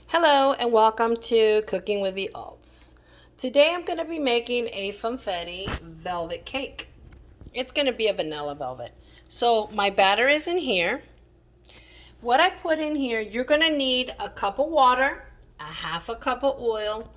Hello and welcome to Cooking with the Alts. Today I'm going to be making a funfetti velvet cake. It's going to be a vanilla velvet. So my batter is in here. What I put in here, you're going to need a cup of water, a half a cup of oil,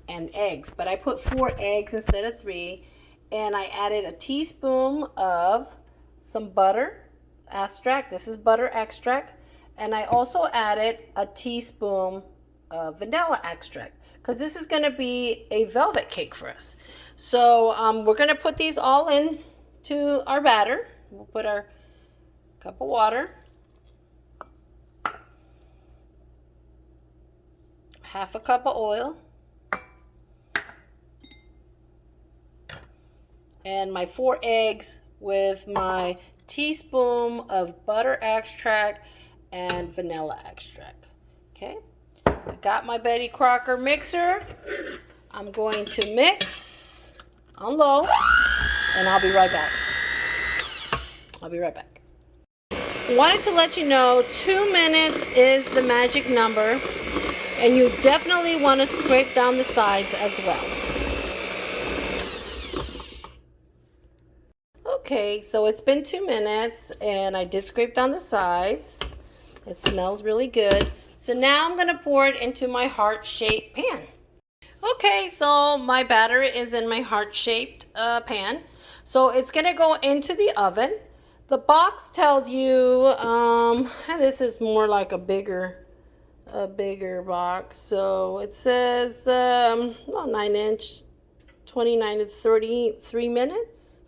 and eggs. But I put 4 eggs instead of 3. And I added a teaspoon of some butter extract. This is butter extract. And I also added a teaspoon of vanilla extract because this is going to be a velvet cake for us. So we're going to put these all in to our batter. We'll put our cup of water, half a cup of oil, and my 4 eggs with my teaspoon of butter extract and vanilla extract. Okay, I got my Betty Crocker mixer. I'm going to mix on low and I'll be right back. Wanted to let you know 2 minutes is the magic number, and you definitely want to scrape down the sides as well. Okay, so it's been 2 minutes and I did scrape down the sides. It smells really good. So now I'm going to pour it into my heart-shaped pan. Okay, so my batter is in my heart-shaped pan. So it's going to go into the oven. The box tells you, this is more like a bigger box. So it says 9-inch, 29 to 33 minutes.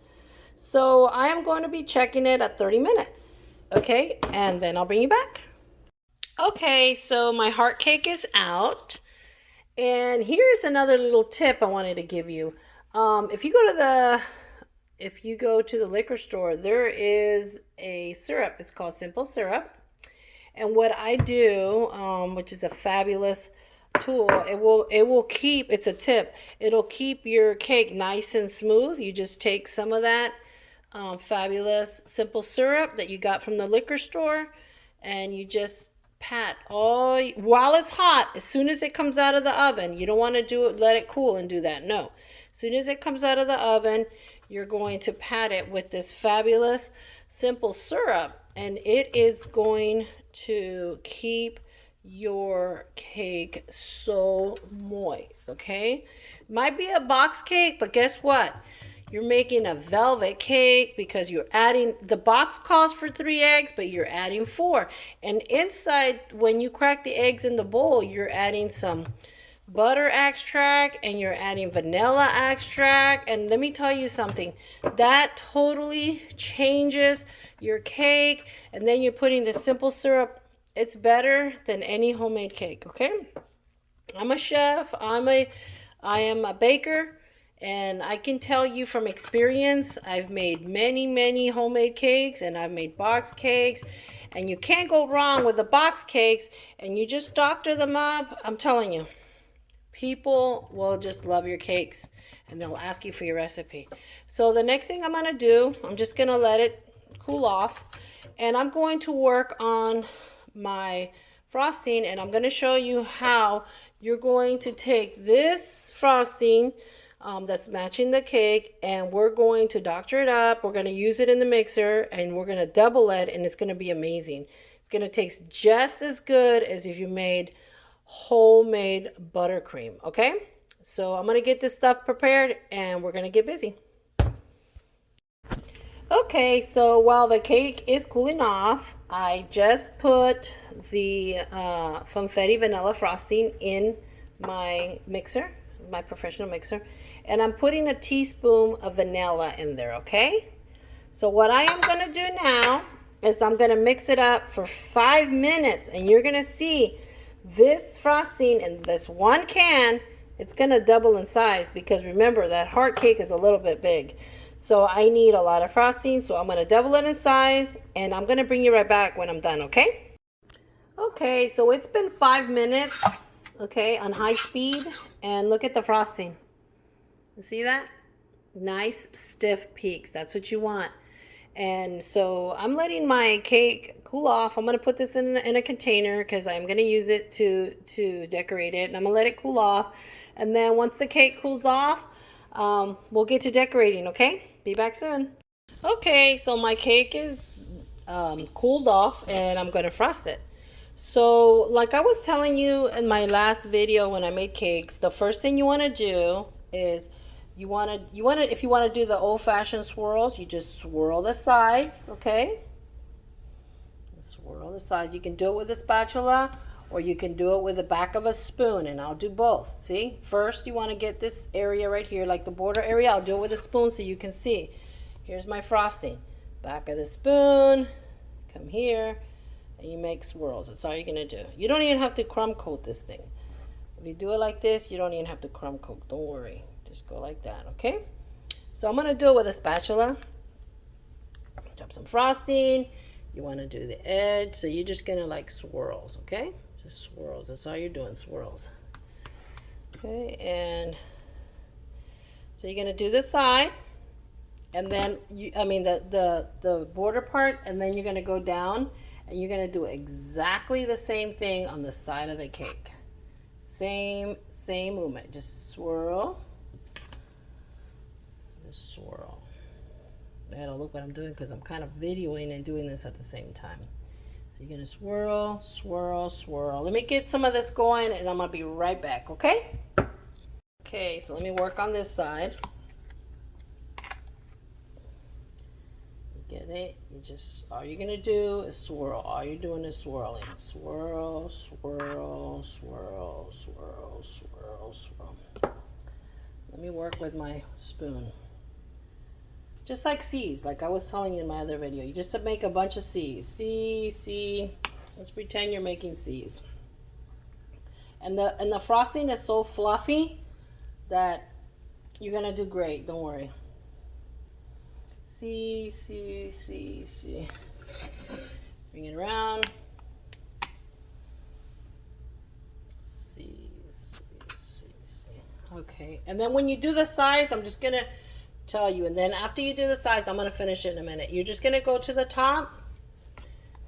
So I am going to be checking it at 30 minutes. Okay, and then I'll bring you back. Okay, so my heart cake is out. And here's another little tip I wanted to give you. If you go to the liquor store, there is a syrup. It's called simple syrup. And what I do, which is a fabulous tool, it will keep, it's a tip, it'll keep your cake nice and smooth. You just take some of that fabulous simple syrup that you got from the liquor store, and you just pat all while it's hot. As soon as it comes out of the oven, you don't want to do it, let it cool and do that. No, as soon as it comes out of the oven, you're going to pat it with this fabulous simple syrup, and it is going to keep your cake so moist. Okay, might be a box cake, but guess what? You're making a velvet cake because you're adding, the box calls for 3 eggs, but you're adding 4. And inside, when you crack the eggs in the bowl, you're adding some butter extract and you're adding vanilla extract. And let me tell you something, that totally changes your cake. And then you're putting the simple syrup. It's better than any homemade cake. Okay, I'm a chef, I am a baker, and I can tell you from experience, I've made many homemade cakes, and I've made box cakes, and you can't go wrong with the box cakes, and you just doctor them up. I'm telling you, people will just love your cakes, and they'll ask you for your recipe. So the next thing I'm going to do, I'm just going to let it cool off, and I'm going to work on my frosting, and I'm going to show you how you're going to take this frosting that's matching the cake, and we're going to doctor it up. We're going to use it in the mixer, and we're going to double it, and it's going to be amazing. It's going to taste just as good as if you made homemade buttercream. Okay, so I'm going to get this stuff prepared, and we're going to get busy. Okay, so while the cake is cooling off, I just put the funfetti vanilla frosting in my mixer, my professional mixer, and I'm putting a teaspoon of vanilla in there. Okay, so what I am going to do now is I'm going to mix it up for 5 minutes, and you're going to see this frosting in this one can, it's going to double in size, because remember that heart cake is a little bit big. So I need a lot of frosting, so I'm going to double it in size, and I'm going to bring you right back when I'm done. Okay, so it's been 5 minutes, okay, on high speed, and look at the frosting. You see that? Nice stiff peaks. That's what you want. And so I'm letting my cake cool off. I'm going to put this in a container because I'm going to use it to decorate it. And I'm going to let it cool off. And then once the cake cools off, we'll get to decorating, okay? Be back soon. Okay, so my cake is cooled off and I'm going to frost it. So like I was telling you in my last video when I made cakes, the first thing you want to do is if you want to do the old-fashioned swirls, you just swirl the sides, okay? Swirl the sides. You can do it with a spatula or you can do it with the back of a spoon, and I'll do both. See? First, you want to get this area right here, like the border area. I'll do it with a spoon so you can see. Here's my frosting. Back of the spoon, come here, and you make swirls. That's all you're going to do. You don't even have to crumb coat this thing. If you do it like this, you don't even have to crumb coat. Don't worry. Just go like that, okay? So I'm going to do it with a spatula. Drop some frosting. You want to do the edge. So you're just going to like swirls, okay? Just swirls. That's all you're doing, swirls. Okay, and so you're going to do this side. And then, the border part. And then you're going to go down. And you're going to do exactly the same thing on the side of the cake. Same movement. Just swirl. Swirl. I gotta look what I'm doing because I'm kind of videoing and doing this at the same time. So you're gonna swirl, swirl, swirl. Let me get some of this going and I'm gonna be right back, okay? Okay, so let me work on this side. Get it? All you're gonna do is swirl. All you're doing is swirling. Swirl, swirl, swirl, swirl, swirl, swirl. Let me work with my spoon. Just like C's, like I was telling you in my other video. You just make a bunch of C's. C, C. Let's pretend you're making C's. And the frosting is so fluffy that you're going to do great. Don't worry. C, C, C, C. Bring it around. C, C, C, C. Okay. And then when you do the sides, I'm just going to tell you, and then after you do the sides, I'm going to finish it in a minute. You're just going to go to the top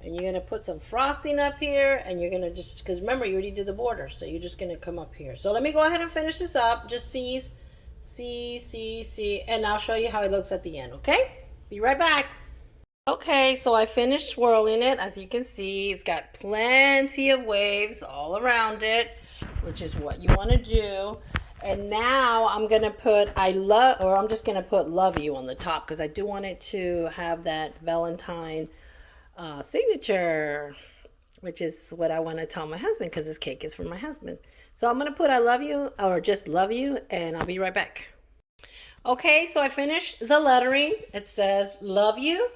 and you're going to put some frosting up here, and you're going to just, because remember you already did the border, so you're just going to come up here. So let me go ahead and finish this up. Just C's, C, C, C, and I'll show you how it looks at the end, okay? Be right back. Okay, so I finished swirling it. As you can see, it's got plenty of waves all around it, which is what you want to do. And now I'm going to put I'm just going to put love you on the top because I do want it to have that Valentine signature, which is what I want to tell my husband because this cake is for my husband. So I'm going to put I love you or just love you, and I'll be right back. Okay, so I finished the lettering. It says love you.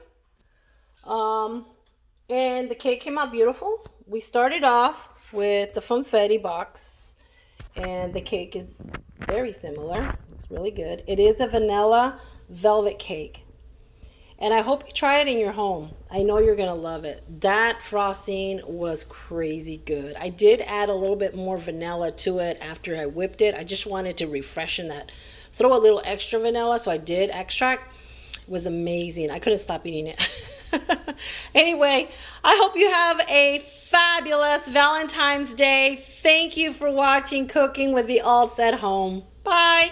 And the cake came out beautiful. We started off with the confetti box. And the cake is very similar. It's really good. It is a vanilla velvet cake. And I hope you try it in your home. I know you're going to love it. That frosting was crazy good. I did add a little bit more vanilla to it after I whipped it. I just wanted to refreshen that. Throw a little extra vanilla, so I did extract. It was amazing. I couldn't stop eating it. Anyway, I hope you have a fabulous Valentine's Day. Thank you for watching Cooking with the Alts at Home. Bye.